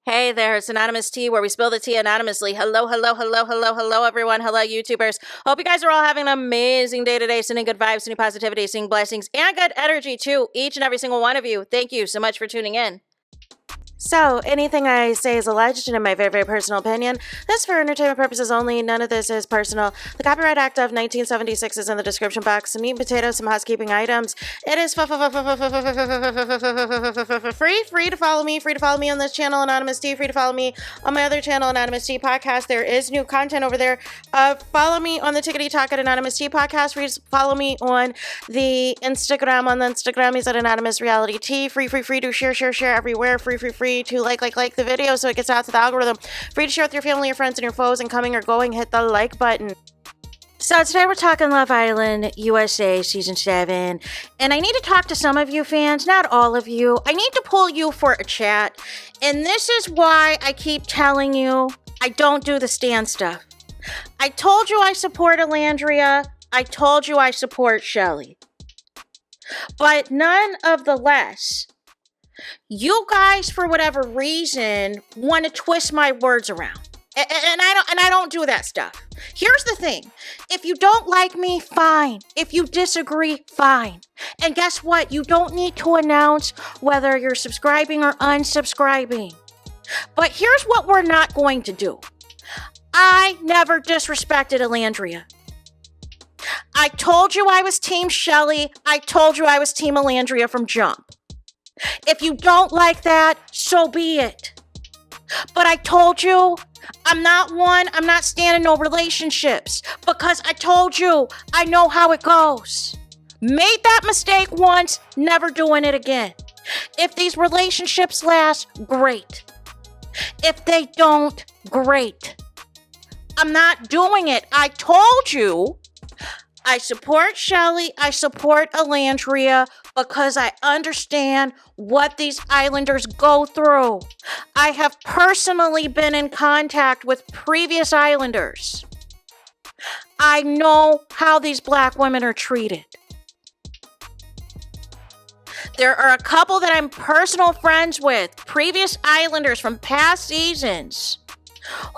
Hey there, it's Anonymous Tea, where we spill the tea anonymously. Hello, everyone. Hello, YouTubers. Hope you guys are all having an amazing day today, sending good vibes, sending positivity, sending blessings, and good energy to each and every single one of you. Thank you so much for tuning in. So, anything I say is alleged and in my very, very personal opinion. This is for entertainment purposes only. None of this is personal. The Copyright Act of 1976 is in the description box. Some meat and potatoes, some housekeeping items. It is free to follow me. Free to follow me on this channel, Anonymous Tea. Free to follow me on my other channel, Anonymous Tea Podcast. There is new content over there. Follow me on the Tickety Talk at Anonymous Tea Podcast. Free to follow me on the Instagram. On the Instagram is at Anonymous Reality Tea. Free to share everywhere. Free to like the video so it gets out to the algorithm. Free to share with your family, your friends, and your foes, and coming or going, hit the like button. So today we're talking Love Island USA Season 7, and I need to talk to some of you fans, not all of you. I need to pull you for a chat, and this is why I keep telling you I don't do the Stan stuff. I told you I support Olandria. I told you I support Chelley. But none of the less, you guys, for whatever reason, want to twist my words around. And I don't do that stuff. Here's the thing. If you don't like me, fine. If you disagree, fine. And guess what? You don't need to announce whether you're subscribing or unsubscribing. But here's what we're not going to do. I never disrespected Olandria. I told you I was Team Chelley. I told you I was Team Olandria from jump. If you don't like that, so be it. But I told you, I'm not standing no relationships, because I told you, I know how it goes. Made that mistake once, never doing it again. If these relationships last, great. If they don't, great. I'm not doing it. I told you, I support Chelley, I support Olandria, because I understand what these islanders go through. I have personally been in contact with previous islanders. I know how these black women are treated. There are a couple that I'm personal friends with, previous islanders from past seasons,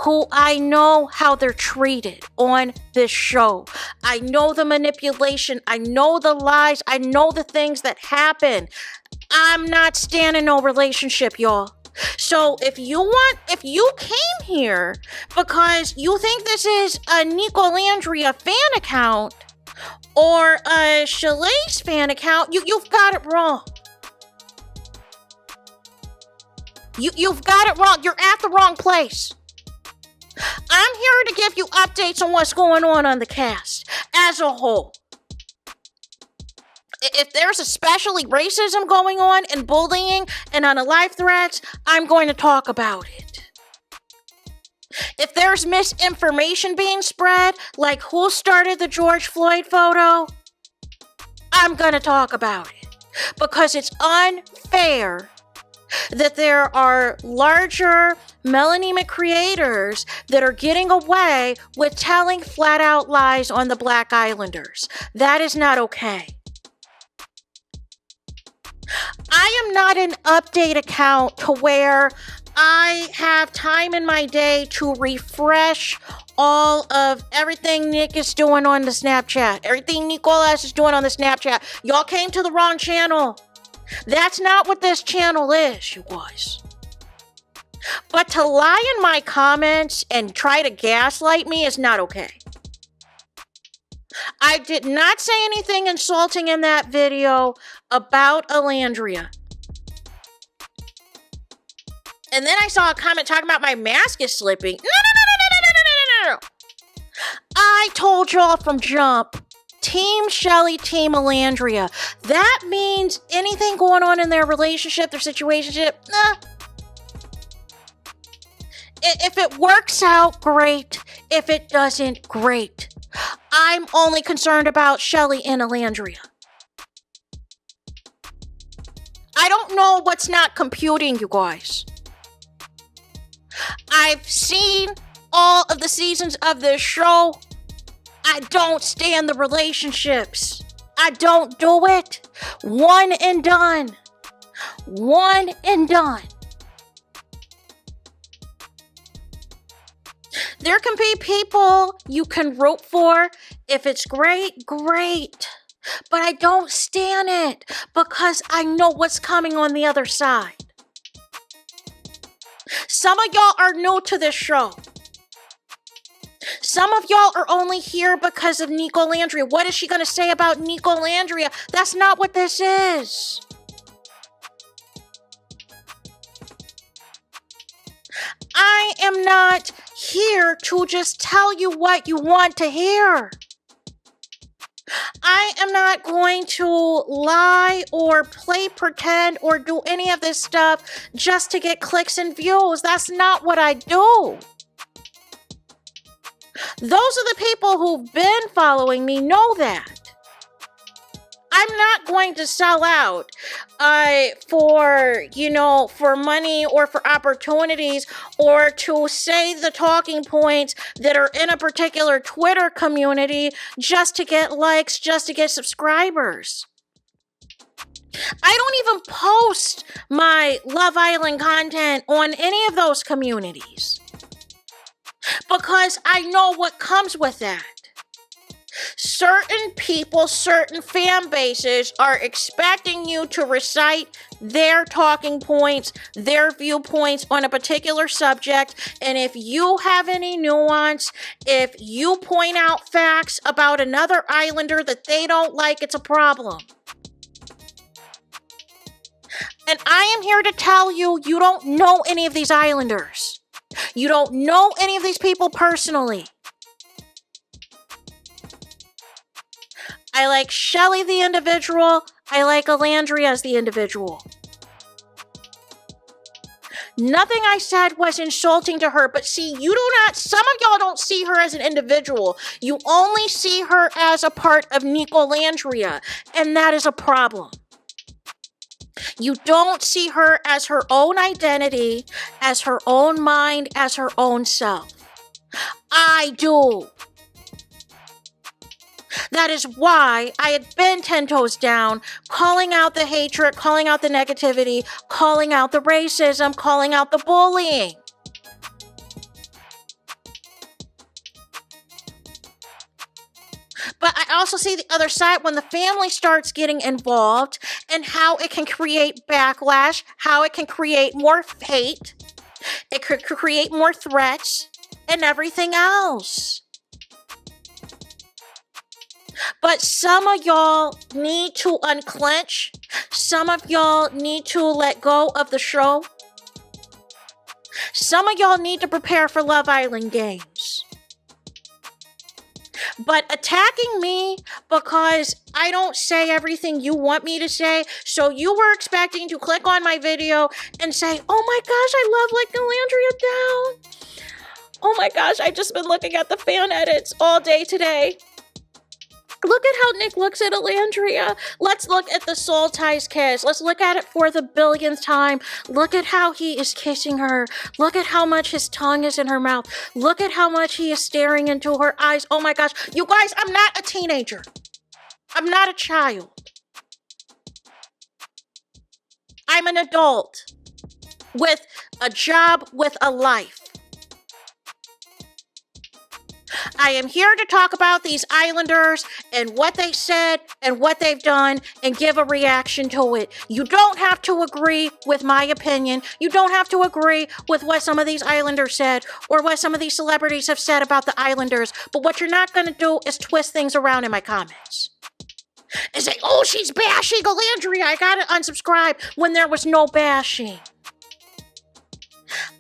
who I know how they're treated on this show. I know the manipulation. I know the lies. I know the things that happen. I'm not standing no relationship, y'all. So if you came here because you think this is a Olandria fan account or a Chelley's fan account, you've got it wrong. You've got it wrong. You're at the wrong place. I'm here to give you updates on what's going on the cast as a whole. If there's especially racism going on and bullying and unalive threats, I'm going to talk about it. If there's misinformation being spread, like who started the George Floyd photo, I'm going to talk about it. Because it's unfair that there are larger melanemic creators that are getting away with telling flat out lies on the Black Islanders. That is not okay. I am not an update account to where I have time in my day to refresh all of everything Nick is doing on the Snapchat. Everything Nicolas is doing on the Snapchat. Y'all came to the wrong channel. That's not what this channel is, you guys. But to lie in my comments and try to gaslight me is not okay. I did not say anything insulting in that video about Olandria. And then I saw a comment talking about my mask is slipping. No. I told y'all from jump, Team Chelley, Team Olandria. That means anything going on in their relationship, their situationship, nah. If it works out, great. If it doesn't, great. I'm only concerned about Chelley and Olandria. I don't know what's not computing, you guys. I've seen all of the seasons of this show. I don't stand the relationships. I don't do it. One and done. One and done. There can be people you can root for. If it's great, great. But I don't stand it because I know what's coming on the other side. Some of y'all are new to this show. Some of y'all are only here because of Olandria. What is she going to say about Olandria? That's not what this is. I am not here to just tell you what you want to hear. I am not going to lie or play pretend or do any of this stuff just to get clicks and views. That's not what I do. Those are the people who've been following me know that. I'm not going to sell out for money or for opportunities or to say the talking points that are in a particular Twitter community just to get likes, just to get subscribers. I don't even post my Love Island content on any of those communities because I know what comes with that. Certain people, certain fan bases are expecting you to recite their talking points, their viewpoints on a particular subject. And if you have any nuance, if you point out facts about another islander that they don't like, it's a problem. And I am here to tell you, you don't know any of these islanders. You don't know any of these people personally. I like Chelley the individual. I like Olandria as the individual. Nothing I said was insulting to her, but see, some of y'all don't see her as an individual. You only see her as a part of Olandria, and that is a problem. You don't see her as her own identity, as her own mind, as her own self. I do. That is why I had been 10 toes down, calling out the hatred, calling out the negativity, calling out the racism, calling out the bullying. But I also see the other side when the family starts getting involved and how it can create backlash, how it can create more hate, it could create more threats and everything else. But some of y'all need to unclench. Some of y'all need to let go of the show. Some of y'all need to prepare for Love Island games. But attacking me because I don't say everything you want me to say, so you were expecting to click on my video and say, oh my gosh, I love like Olandria down. Oh my gosh, I've just been looking at the fan edits all day today. Look at how Nick looks at Olandria. Let's look at the soul ties kiss. Let's look at it for the billionth time. Look at how he is kissing her. Look at how much his tongue is in her mouth. Look at how much he is staring into her eyes. Oh my gosh. You guys, I'm not a teenager. I'm not a child. I'm an adult with a job, with a life. I am here to talk about these islanders and what they said and what they've done and give a reaction to it. You don't have to agree with my opinion. You don't have to agree with what some of these islanders said or what some of these celebrities have said about the islanders. But what you're not going to do is twist things around in my comments. And say, oh, she's bashing Olandria. I got to unsubscribe when there was no bashing.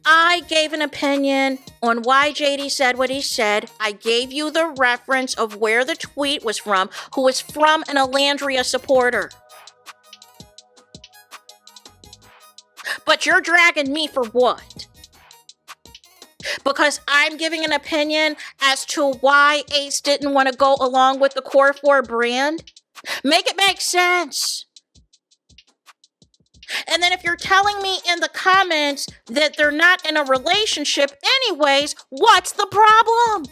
I gave an opinion on why JD said what he said. I gave you the reference of where the tweet was from, who was from an Olandria supporter. But you're dragging me for what? Because I'm giving an opinion as to why Ace didn't want to go along with the Core 4 brand? Make it make sense. And then if you're telling me in the comments that they're not in a relationship anyways, what's the problem?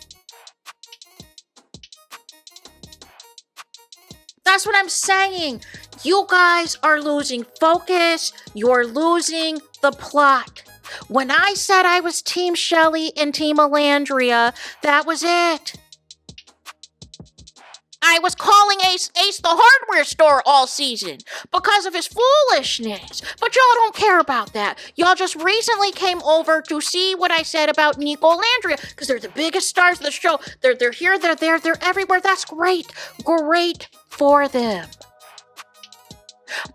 That's what I'm saying. You guys are losing focus. You're losing the plot. When I said I was Team Chelley and Team Olandria, that was it. I was calling Ace the hardware store all season because of his foolishness. But y'all don't care about that. Y'all just recently came over to see what I said about Nico and Olandria because they're the biggest stars of the show. They're here, they're there, they're everywhere. That's great. Great for them.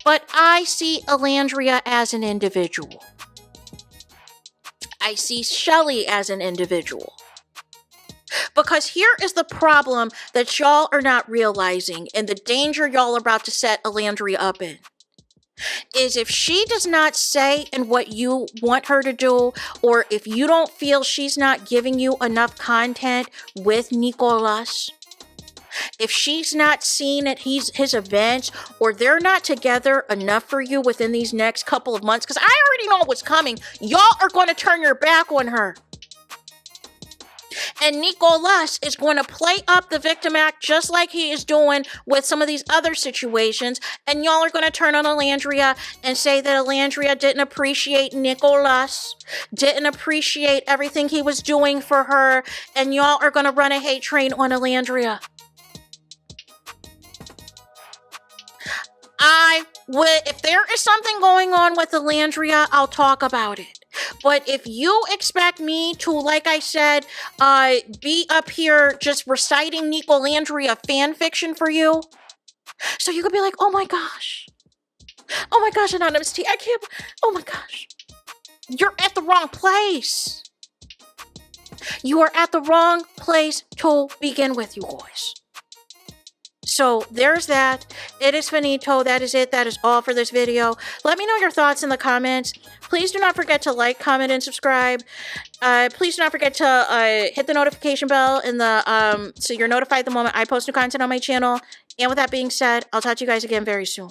But I see Olandria as an individual. I see Chelley as an individual. Because here is the problem that y'all are not realizing and the danger y'all are about to set Olandria up in. Is if she does not say and what you want her to do, or if you don't feel she's not giving you enough content with Nicolas, if she's not seen at his events, or they're not together enough for you within these next couple of months, because I already know what's coming, y'all are going to turn your back on her. And Nicolas is going to play up the victim act just like he is doing with some of these other situations. And y'all are going to turn on Olandria and say that Olandria didn't appreciate Nicolas, didn't appreciate everything he was doing for her. And y'all are going to run a hate train on Olandria. If there is something going on with Olandria, I'll talk about it. But if you expect me to, like I said, be up here just reciting Nico Olandria fan fiction for you, so you could be like, oh my gosh, Anonymous T, I can't, oh my gosh, you're at the wrong place. You are at the wrong place to begin with, you guys. So there's that. It is finito. That is it. That is all for this video. Let me know your thoughts in the comments. Please do not forget to like, comment, and subscribe. Please do not forget to hit the notification bell in the so you're notified the moment I post new content on my channel. And with that being said, I'll talk to you guys again very soon.